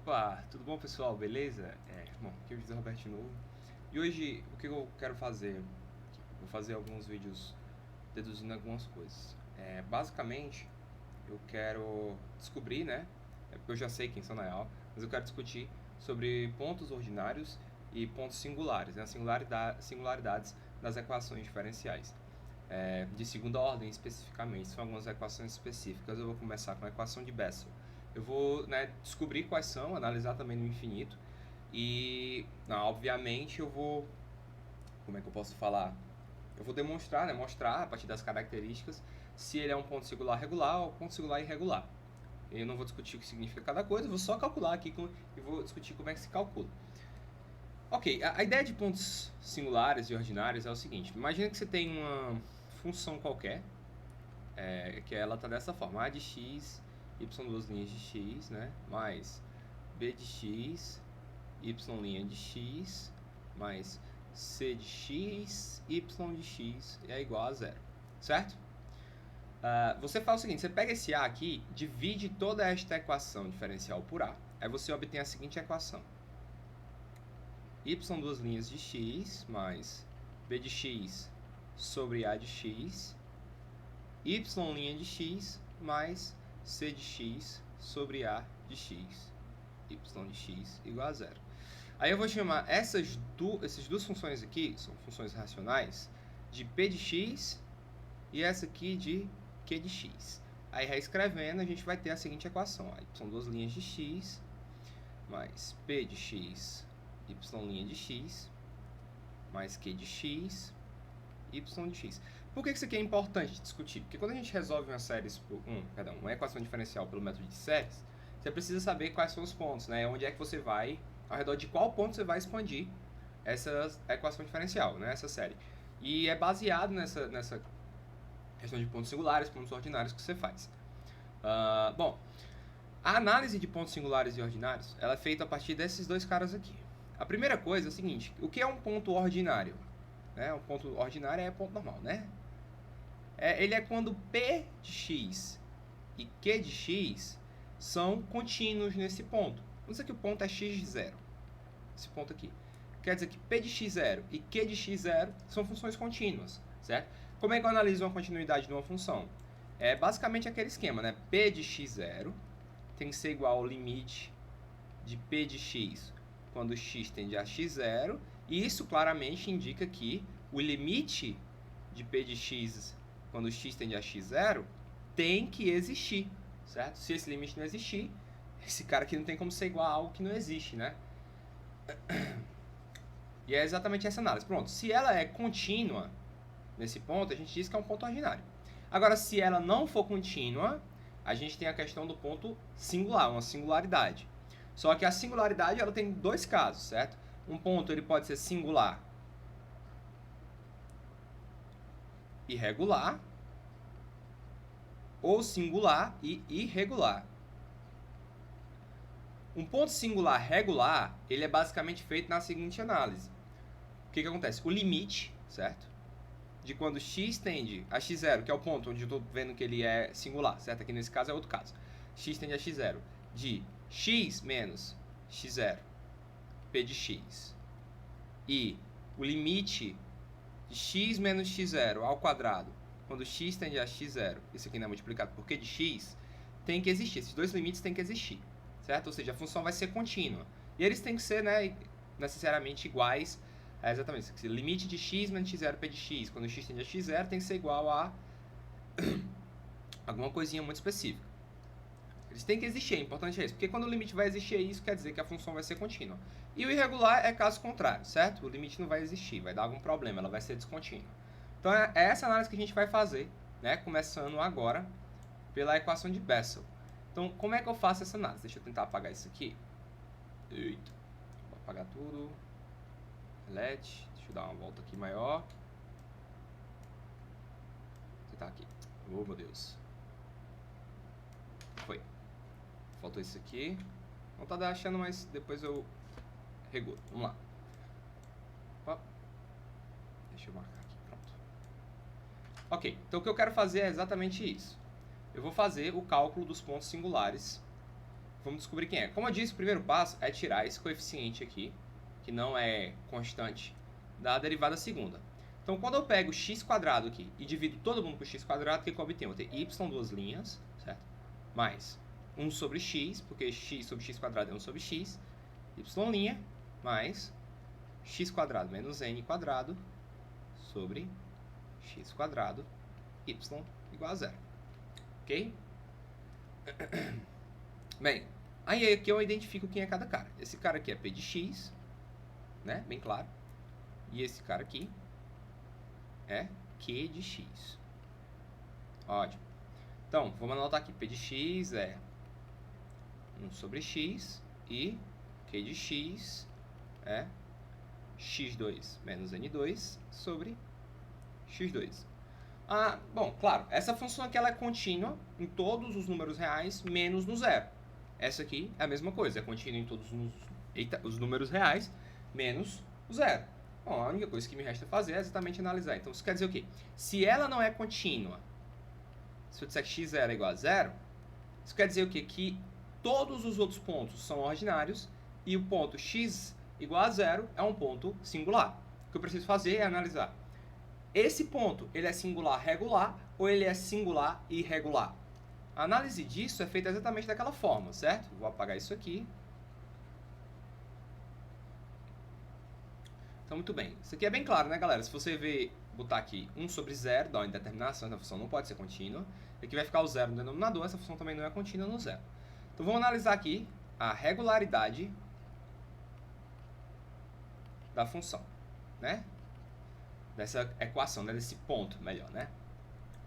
Opa, tudo bom pessoal, beleza? Bom, aqui é o José Roberto de novo. E hoje o que eu quero fazer? Vou fazer alguns vídeos deduzindo algumas coisas. Basicamente, eu quero descobrir, né? Porque eu já sei quem são na real, mas eu quero discutir sobre pontos ordinários e pontos singulares, né? Singularidades das equações diferenciais. De segunda ordem especificamente, são algumas equações específicas. Eu vou começar com a equação de Bessel. Eu vou, né, descobrir quais são, analisar também no infinito e, obviamente, eu vou, como é que eu posso falar? Eu vou demonstrar, né, mostrar a partir das características se ele é um ponto singular regular ou ponto singular irregular. Eu não vou discutir o que significa cada coisa, eu vou só calcular aqui e vou discutir como é que se calcula. Ok, a ideia de pontos singulares e ordinários é o seguinte: imagina que você tem uma função qualquer, que ela está dessa forma: a de x, y duas linhas de x, né, mais b de x, y' de x, mais c de x, y de x é igual a zero, certo? Você faz o seguinte: você pega esse a aqui, divide toda esta equação diferencial por a, aí você obtém a seguinte equação: y duas linhas de x mais b de x sobre a de x, y' de x mais c de x sobre a de x, y de x igual a zero. Aí eu vou chamar essas duas funções aqui, são funções racionais, de p de x e essa aqui de q de x. Aí reescrevendo, a gente vai ter a seguinte equação: são duas linhas de x mais p de x, y' de x, mais q de x, y de x. Por que isso aqui é importante discutir? Porque quando a gente resolve uma equação diferencial pelo método de séries, você precisa saber quais são os pontos, né? Onde é que você vai, ao redor de qual ponto você vai expandir essa equação diferencial, né? Essa série. E é baseado nessa questão de pontos singulares, pontos ordinários que você faz. Bom, a análise de pontos singulares e ordinários, ela é feita a partir desses dois caras aqui. A primeira coisa é o seguinte: o que é um ponto ordinário? Um ponto ordinário é ponto normal, né? Ele é quando P de x e Q de x são contínuos nesse ponto. Vamos dizer que o ponto é x de zero. Esse ponto aqui. Quer dizer que P de x0 e Q de x0 são funções contínuas, certo? Como é que eu analiso uma continuidade de uma função? É basicamente aquele esquema, né? P de x0 tem que ser igual ao limite de P de x quando x tende a x0, e isso claramente indica que o limite de P de x quando x tende a x0 tem que existir, certo? Se esse limite não existir, esse cara aqui não tem como ser igual a algo que não existe, né? E é exatamente essa análise. Pronto, se ela é contínua nesse ponto, a gente diz que é um ponto ordinário. Agora, se ela não for contínua, a gente tem a questão do ponto singular, uma singularidade. Só que a singularidade ela tem dois casos, certo? Um ponto ele pode ser singular irregular ou singular e irregular. Um ponto singular regular, ele é basicamente feito na seguinte análise. O que acontece? O limite, certo? De quando x tende a x0, que é o ponto onde eu estou vendo que ele é singular, certo? Aqui nesse caso é outro caso. X tende a x0, de x menos x0, p de x, e o limite de x menos x0 ao quadrado, quando x tende a x0, isso aqui não é multiplicado por q de x, tem que existir. Esses dois limites têm que existir, certo? Ou seja, a função vai ser contínua. E eles têm que ser, né, necessariamente iguais. Exatamente. O limite de x menos x0 p de x, quando x tende a x0, tem que ser igual a alguma coisinha muito específica. Eles têm que existir, é importante isso, porque quando o limite vai existir, isso quer dizer que a função vai ser contínua. E o irregular é caso contrário, certo? O limite não vai existir, vai dar algum problema, ela vai ser descontínua. Então é essa análise que a gente vai fazer, né, começando agora pela equação de Bessel. Então, como é que eu faço essa análise? Deixa eu tentar apagar isso aqui. Eita, vou apagar tudo. Delete, deixa eu dar uma volta aqui maior. Você tá aqui. Oh, meu Deus. Foi. Faltou isso aqui. Não tá achando, mas depois eu regulo. Vamos lá. Opa. Deixa eu marcar aqui, pronto. Ok, então o que eu quero fazer é exatamente isso. Eu vou fazer o cálculo dos pontos singulares vamos descobrir quem é. Como eu disse, o primeiro passo é tirar esse coeficiente aqui, que não é constante, da derivada segunda. Então, quando eu pego x² aqui e divido todo mundo por x², o que eu obtenho? Eu vou ter y, duas linhas, certo? Mais 1 sobre x, porque x sobre x² é 1 sobre x, y' mais x² menos n² sobre x², y igual a 0. Ok? Bem, aí aqui eu identifico quem é cada cara. Esse cara aqui é p de x, né? Bem claro. E esse cara aqui é q de x. Ótimo. Então, vamos anotar aqui. P de x é 1 sobre x e q de x é x2 menos n2 sobre x2. Bom, claro, essa função aqui ela é contínua em todos os números reais, menos no zero. Essa aqui é a mesma coisa, é contínua em todos os números reais, menos o zero. Bom, a única coisa que me resta fazer é exatamente analisar. Então, isso quer dizer o quê? Se ela não é contínua, se eu disser que x0 é igual a 0, isso quer dizer o quê? Que todos os outros pontos são ordinários e o ponto x igual a 0 é um ponto singular. O que eu preciso fazer é analisar. Esse ponto, ele é singular regular ou ele é singular irregular? A análise disso é feita exatamente daquela forma, certo? Vou apagar isso aqui. Então, muito bem. Isso aqui é bem claro, né, galera? Se você botar aqui 1 sobre 0, dá uma indeterminação, essa função não pode ser contínua. Aqui vai ficar o 0 no denominador, essa função também não é contínua no 0. Então, vamos analisar aqui a regularidade da função, né? Dessa equação, né? Desse ponto, melhor, né?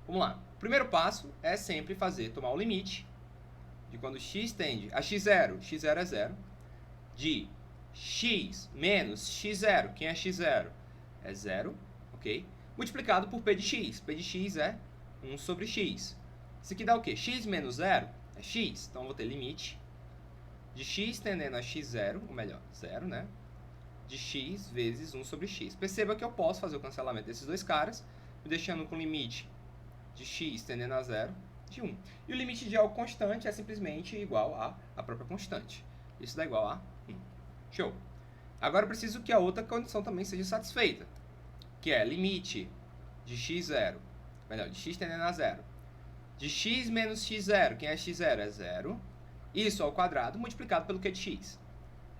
Vamos lá. O primeiro passo é sempre tomar o limite de quando x tende a x0, x0 é 0, de x menos x0, quem é x0? É 0, ok? Multiplicado por p de x é 1 sobre x. Isso aqui dá o quê? X menos 0 é x, então eu vou ter limite de x tendendo a x0, ou melhor, 0, né? De x vezes 1 sobre x. Perceba que eu posso fazer o cancelamento desses dois caras, me deixando com limite de x tendendo a 0 de 1. E o limite de algo constante é simplesmente igual a própria constante. Isso dá igual a 1. Show! Agora eu preciso que a outra condição também seja satisfeita, que é limite de x0, melhor, de x tendendo a 0, de x menos x0, quem é x0? É 0, isso ao quadrado multiplicado pelo q de x.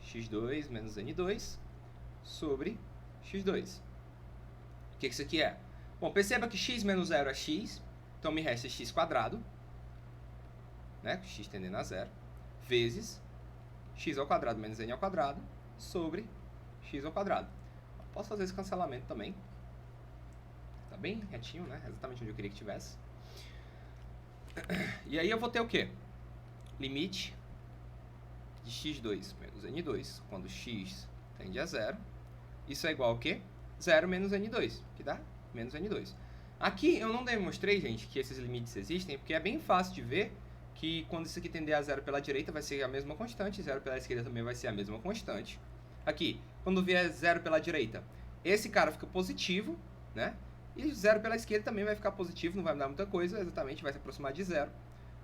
x2 menos n2 sobre x2. O que isso aqui é? Bom, perceba que x menos 0 é x, então me resta x², né, x tendendo a 0, vezes x ao quadrado menos n ao quadrado sobre x ao quadrado. Posso fazer esse cancelamento também. Tá bem retinho, né? Exatamente onde eu queria que tivesse. E aí eu vou ter o quê? Limite de x2 menos n2, quando x tende a 0. Isso é igual ao quê? 0 menos n2, que dá menos n2. Aqui eu não demonstrei, gente, que esses limites existem, porque é bem fácil de ver que quando isso aqui tender a 0 pela direita vai ser a mesma constante, 0 pela esquerda também vai ser a mesma constante. Aqui, quando vier 0 pela direita, esse cara fica positivo, né? E 0 pela esquerda também vai ficar positivo, não vai mudar muita coisa, exatamente, vai se aproximar de 0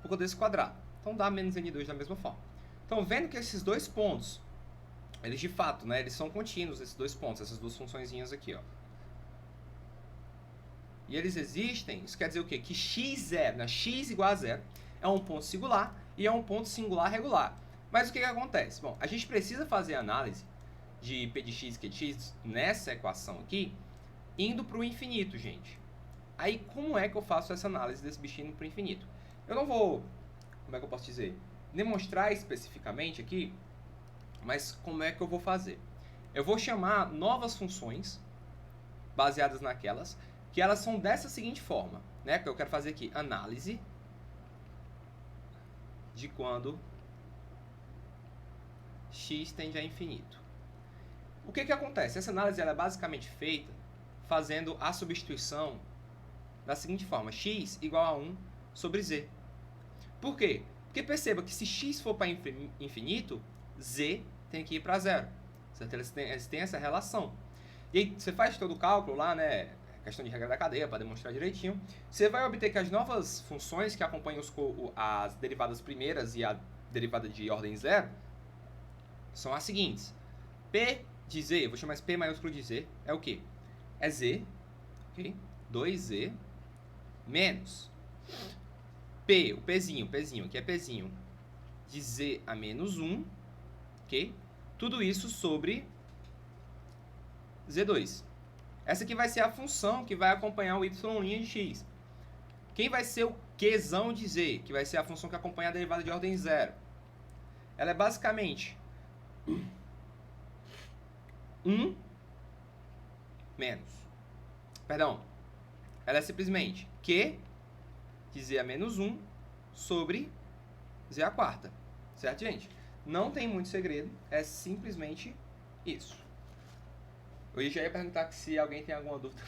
por conta desse quadrado. Então dá menos n2 da mesma forma. Então, vendo que esses dois pontos, eles de fato, né, eles são contínuos, esses dois pontos, essas duas funçõezinhas aqui, ó. E eles existem, isso quer dizer o quê? Que x0, né, x igual a 0, é um ponto singular e é um ponto singular regular. Mas o que acontece? Bom, a gente precisa fazer a análise de p de x e q de x nessa equação aqui, indo para o infinito, gente. Aí, como é que eu faço essa análise desse bichinho para o infinito? Eu não vou, como é que eu posso dizer, demonstrar especificamente aqui, mas como é que eu vou fazer? Eu vou chamar novas funções, baseadas naquelas, que elas são dessa seguinte forma, né? Que eu quero fazer aqui, análise de quando x tende a infinito. O que acontece? Essa análise ela é basicamente feita fazendo a substituição da seguinte forma, x igual a 1 sobre z. Por quê? Porque perceba que se x for para infinito, z tem que ir para 0. Certo? Eles têm essa relação. E aí você faz todo o cálculo lá, né? Questão de regra da cadeia, para demonstrar direitinho. Você vai obter que as novas funções que acompanham as derivadas primeiras e a derivada de ordem zero, são as seguintes. P de z, eu vou chamar esse P maiúsculo de z, é o quê? É z, ok? 2z, menos P, o Pzinho, aqui é Pzinho, de z a menos 1, ok? Tudo isso sobre z2. Essa aqui vai ser a função que vai acompanhar o y' de x. Quem vai ser o qzão de z, que vai ser a função que acompanha a derivada de ordem zero? Ela é basicamente 1 menos. Perdão. Ela é simplesmente q de z a menos 1 sobre z a quarta. Certo, gente? Não tem muito segredo. É simplesmente isso. Eu já ia perguntar se alguém tem alguma dúvida,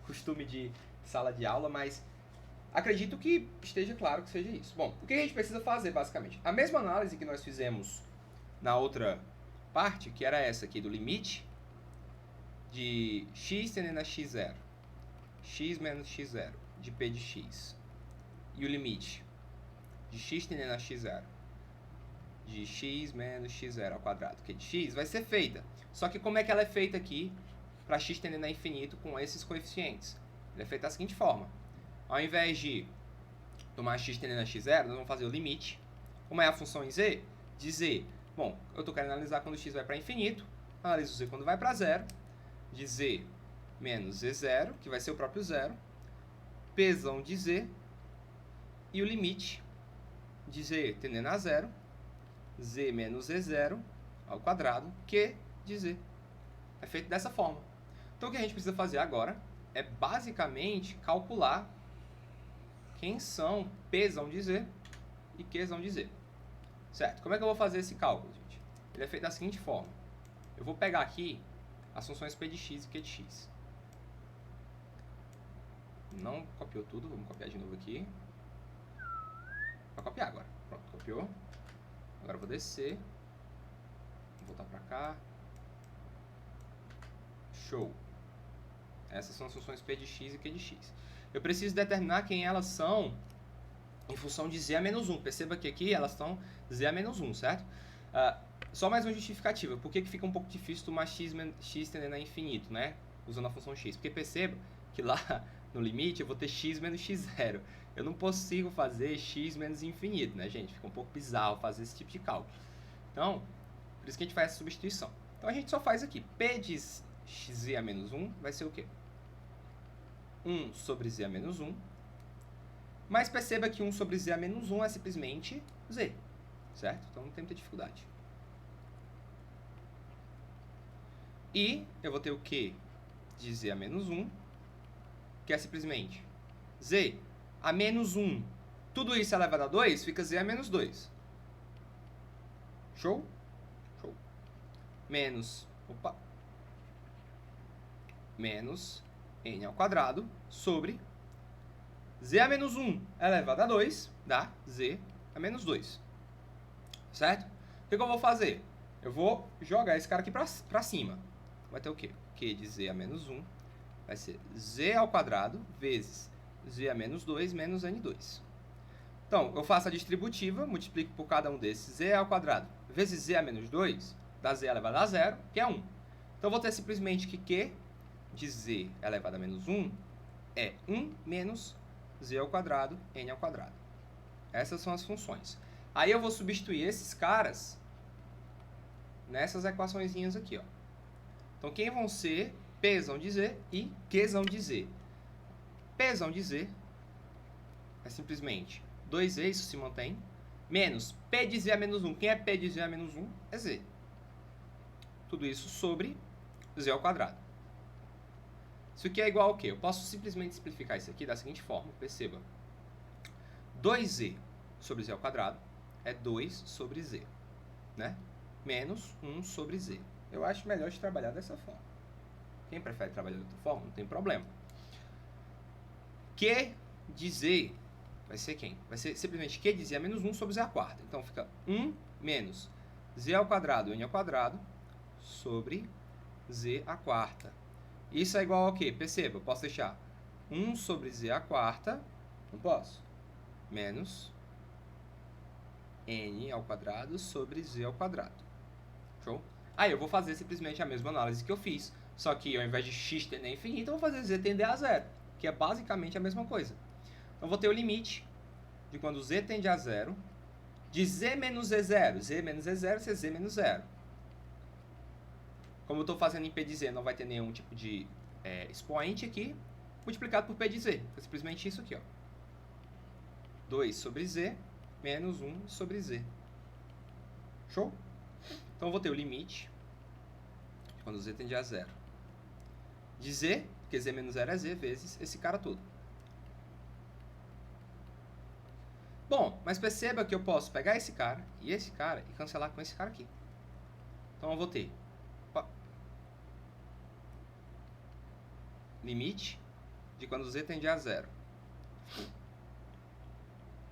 costume de sala de aula, mas acredito que esteja claro que seja isso. Bom, o que a gente precisa fazer, basicamente? A mesma análise que nós fizemos na outra parte, que era essa aqui do limite de x tendendo a x0, x menos x0, de p de x, e o limite de x tendendo a x0, de x menos x0 ao quadrado, que é de x, vai ser feita. Só que como é que ela é feita aqui para x tendendo a infinito com esses coeficientes? Ela é feita da seguinte forma. Ao invés de tomar x tendendo a x0, nós vamos fazer o limite. Como é a função em z? De z. Bom, eu estou querendo analisar quando x vai para infinito. Analiso z quando vai para zero. De z menos z0, que vai ser o próprio zero. Pzão de z. E o limite de z tendendo a zero. Z menos z0 ao quadrado, que de z. É feito dessa forma. Então, o que a gente precisa fazer agora é basicamente calcular quem são Pzão de z e Qzão de z. Certo? Como é que eu vou fazer esse cálculo, gente? Ele é feito da seguinte forma. Eu vou pegar aqui as funções P de x e Q de x. Não copiou tudo, vamos copiar de novo aqui. Vou copiar agora. Pronto, copiou. Agora eu vou descer. Vou voltar pra cá. Show. Essas são as funções P de x e Q de x. Eu preciso determinar quem elas são em função de z a menos 1. Perceba que aqui elas estão z a menos 1, certo? Só mais uma justificativa. Por que fica um pouco difícil tomar x tendendo a infinito, né? Usando a função x. Porque perceba que lá no limite eu vou ter x menos x0. Eu não consigo fazer x menos infinito, né, gente? Fica um pouco bizarro fazer esse tipo de cálculo. Então, por isso que a gente faz essa substituição. Então a gente só faz aqui. P de z a menos 1 vai ser o quê? 1 sobre z a menos 1. Mas perceba que 1 sobre z a menos 1 é simplesmente z. Certo? Então não tem muita dificuldade. E eu vou ter o Q de z a menos 1, que é simplesmente z a menos 1. Tudo isso elevado a 2, fica z a menos 2. Show? Show. Menos n ao quadrado sobre z a menos 1 elevado a 2 dá z a menos 2. Certo? O que eu vou fazer? Eu vou jogar esse cara aqui pra cima. Vai ter o quê? Q de z a menos 1 vai ser z ao quadrado vezes z a menos 2 menos n2. Então, eu faço a distributiva, multiplico por cada um desses z ao quadrado vezes z a menos 2, dá z elevado a 0, que é 1. Então, eu vou ter simplesmente que Q de z elevado a menos 1 é 1 menos z ao quadrado, n ao quadrado. Essas são as funções. Aí eu vou substituir esses caras nessas equaçõezinhas aqui, ó. Então, quem vão ser Pzão de z e Qzão de z? Pzão de z é simplesmente 2z, isso se mantém, menos P de z a menos 1. Quem é P de z a menos 1? É z. Tudo isso sobre z ao quadrado. Isso aqui é igual ao quê? Eu posso simplesmente simplificar isso aqui da seguinte forma. Perceba. 2z sobre z ao quadrado é 2 sobre z, né? Menos 1 sobre z. Eu acho melhor de trabalhar dessa forma. Quem prefere trabalhar de outra forma, não tem problema. Q de z vai ser quem? Vai ser simplesmente Q de z a menos 1 sobre z à quarta. Então, fica 1 menos z ao quadrado, n ao quadrado, sobre z à quarta. Isso é igual ao quê? Perceba, eu posso deixar 1 sobre z à quarta, não posso, menos n ao quadrado sobre z ao quadrado. Show? Aí eu vou fazer simplesmente a mesma análise que eu fiz, só que ao invés de x tender a infinito, eu vou fazer z tender a zero, que é basicamente a mesma coisa. Então eu vou ter o limite de quando z tende a zero, de z menos z0. Z menos z0 é z menos zero. Como eu estou fazendo em p de z, não vai ter nenhum tipo de expoente aqui, multiplicado por p de z. É simplesmente isso aqui, ó. 2 sobre z menos 1 sobre z. Show? Então eu vou ter o limite de quando z tende a zero, de z, porque z menos zero é z, vezes esse cara todo. Bom, mas perceba que eu posso pegar esse cara e cancelar com esse cara aqui. Então eu vou ter limite de quando z tende a zero,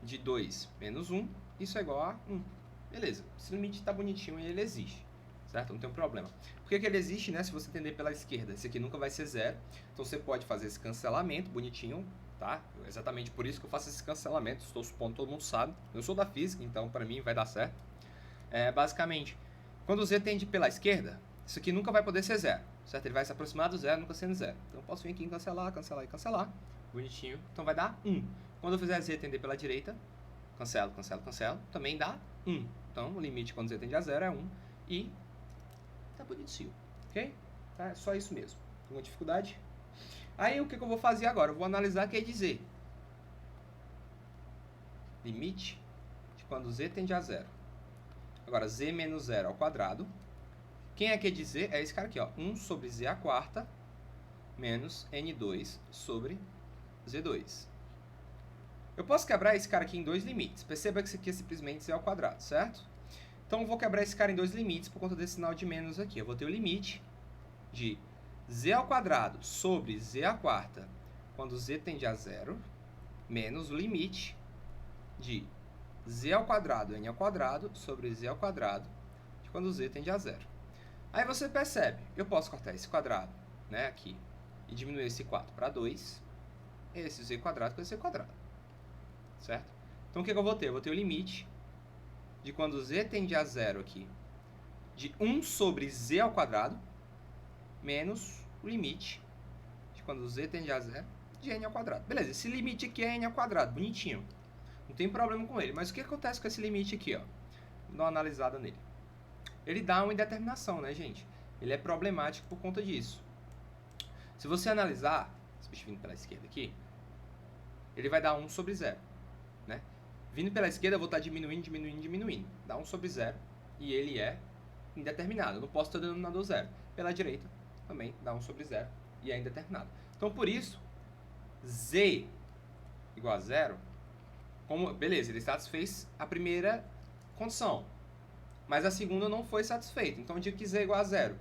de 2 menos 1, isso é igual a 1. Beleza, esse limite está bonitinho e ele existe, certo? Não tem um problema. Por que ele existe, né? Se você entender pela esquerda, esse aqui nunca vai ser zero, então você pode fazer esse cancelamento bonitinho, tá? Exatamente por isso que eu faço esse cancelamento, estou supondo, todo mundo sabe. Eu sou da física, então para mim vai dar certo. Basicamente, quando o z tende pela esquerda, isso aqui nunca vai poder ser zero, certo? Ele vai se aproximar do zero, nunca sendo zero. Então eu posso vir aqui em cancelar, cancelar e cancelar, bonitinho. Então vai dar 1. Quando eu fizer z tender pela direita, cancelo, cancelo, cancelo, também dá 1. Então o limite quando z tende a zero é 1 e tá bonitinho, ok? Tá, é só isso mesmo. Alguma dificuldade? Aí o que eu vou fazer agora? Eu vou analisar quer dizer limite de quando z tende a zero. Agora, z menos zero ao quadrado. Quem é que dizer? É esse cara aqui, ó. 1 sobre z à quarta menos n2 sobre z2. Eu posso quebrar esse cara aqui em dois limites. Perceba que isso aqui é simplesmente z ao quadrado, certo? Então, eu vou quebrar esse cara em dois limites por conta desse sinal de menos aqui. Eu vou ter o limite de z ao quadrado sobre z à quarta quando z tende a zero, menos o limite de z ao quadrado, n ao quadrado, sobre z ao quadrado, de quando z tende a zero. Aí você percebe, eu posso cortar esse quadrado, né, aqui, e diminuir esse 4 para 2, esse z quadrado com esse z quadrado, certo? Então, o que eu vou ter? Eu vou ter o limite de quando z tende a zero aqui, de 1 sobre z ao quadrado, menos o limite de quando z tende a zero, de n ao quadrado. Beleza, esse limite aqui é n ao quadrado, bonitinho. Não tem problema com ele. Mas o que acontece com esse limite aqui, ó? Vou dar uma analisada nele. Ele dá uma indeterminação, né, gente? Ele é problemático por conta disso. Se você analisar, esse bicho vindo pela esquerda aqui, ele vai dar 1 sobre 0, né? Vindo pela esquerda, eu vou estar diminuindo, diminuindo, diminuindo. Dá 1 sobre 0 e ele é indeterminado. Eu não posso ter denominador 0. Pela direita, também dá 1 sobre 0 e é indeterminado. Então, por isso, z igual a 0, beleza, ele satisfez a primeira condição, mas a segunda não foi satisfeita. Então, eu digo que z é igual a 0,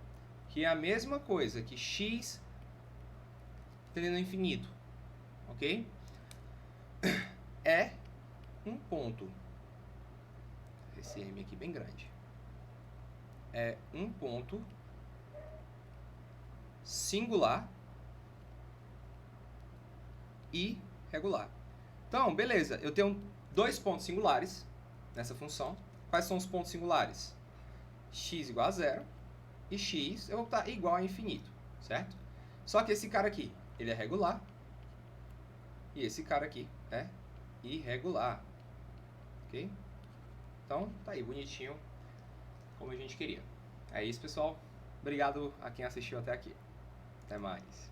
que é a mesma coisa que x tendendo ao infinito, ok? É um ponto, esse m aqui bem grande, é um ponto singular e regular. Então, beleza, eu tenho dois pontos singulares nessa função. Quais são os pontos singulares? X igual a 0 e x eu vou botar igual a infinito, certo? Só que esse cara aqui, ele é regular e esse cara aqui é irregular, ok? Então, tá aí, bonitinho, como a gente queria. É isso, pessoal. Obrigado a quem assistiu até aqui. Até mais.